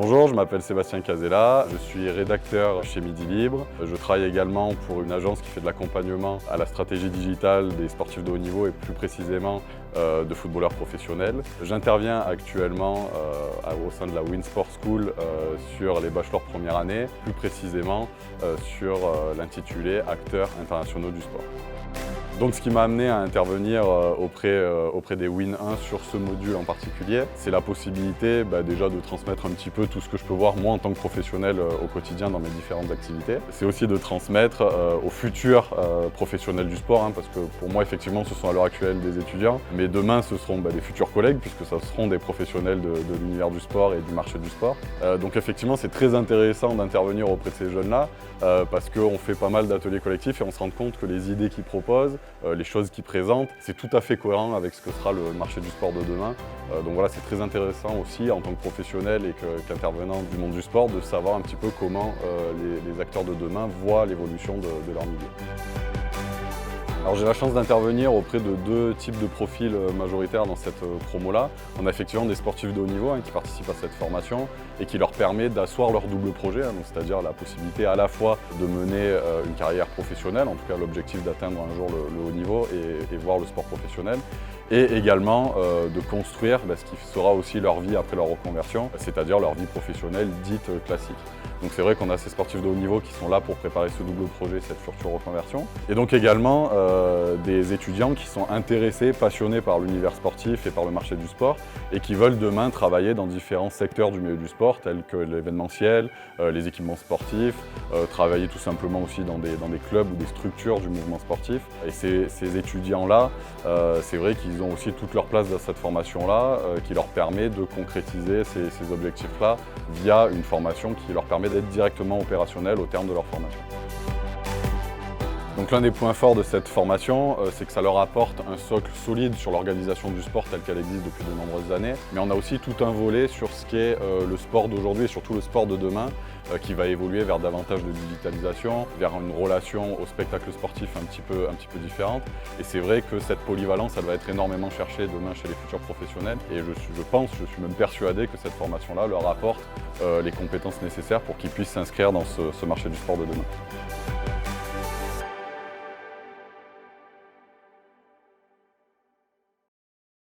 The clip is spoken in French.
Bonjour, je m'appelle Sébastien Casella, je suis rédacteur chez Midi Libre. Je travaille également pour une agence qui fait de l'accompagnement à la stratégie digitale des sportifs de haut niveau et plus précisément de footballeurs professionnels. J'interviens actuellement au sein de la Winsport School sur les bachelors première année, plus précisément sur l'intitulé Acteurs internationaux du sport. Donc ce qui m'a amené à intervenir auprès des Win 1 sur ce module en particulier, c'est la possibilité déjà de transmettre un petit peu tout ce que je peux voir moi en tant que professionnel au quotidien dans mes différentes activités. C'est aussi de transmettre aux futurs professionnels du sport, parce que pour moi effectivement ce sont à l'heure actuelle des étudiants, mais demain ce seront des futurs collègues puisque ce seront des professionnels de l'univers du sport et du marché du sport. Donc effectivement c'est très intéressant d'intervenir auprès de ces jeunes-là parce qu'on fait pas mal d'ateliers collectifs et on se rend compte que les idées qu'ils proposent, les choses qu'ils présentent, c'est tout à fait cohérent avec ce que sera le marché du sport de demain. Donc voilà, c'est très intéressant aussi en tant que professionnel et qu'intervenant du monde du sport de savoir un petit peu comment les acteurs de demain voient l'évolution de leur milieu. Alors j'ai la chance d'intervenir auprès de deux types de profils majoritaires dans cette promo-là. On a effectivement des sportifs de haut niveau qui participent à cette formation et qui leur permet d'asseoir leur double projet, c'est-à-dire la possibilité à la fois de mener une carrière professionnelle, en tout cas l'objectif d'atteindre un jour le haut niveau et voir le sport professionnel, et également de construire ce qui sera aussi leur vie après leur reconversion, c'est-à-dire leur vie professionnelle dite classique. Donc c'est vrai qu'on a ces sportifs de haut niveau qui sont là pour préparer ce double projet, cette future reconversion. Et donc également des étudiants qui sont intéressés, passionnés par l'univers sportif et par le marché du sport et qui veulent demain travailler dans différents secteurs du milieu du sport tels que l'événementiel, les équipements sportifs, travailler tout simplement aussi dans des clubs ou des structures du mouvement sportif. Et ces étudiants-là, c'est vrai qu'ils ont aussi toute leur place dans cette formation-là qui leur permet de concrétiser ces objectifs-là via une formation qui leur permet d'être directement opérationnels au terme de leur formation. Donc l'un des points forts de cette formation, c'est que ça leur apporte un socle solide sur l'organisation du sport telle qu'elle existe depuis de nombreuses années. Mais on a aussi tout un volet sur ce qu'est le sport d'aujourd'hui et surtout le sport de demain qui va évoluer vers davantage de digitalisation, vers une relation au spectacle sportif un petit peu différente. Et c'est vrai que cette polyvalence, elle va être énormément cherchée demain chez les futurs professionnels. Et je suis même persuadé que cette formation-là leur apporte les compétences nécessaires pour qu'ils puissent s'inscrire dans ce marché du sport de demain.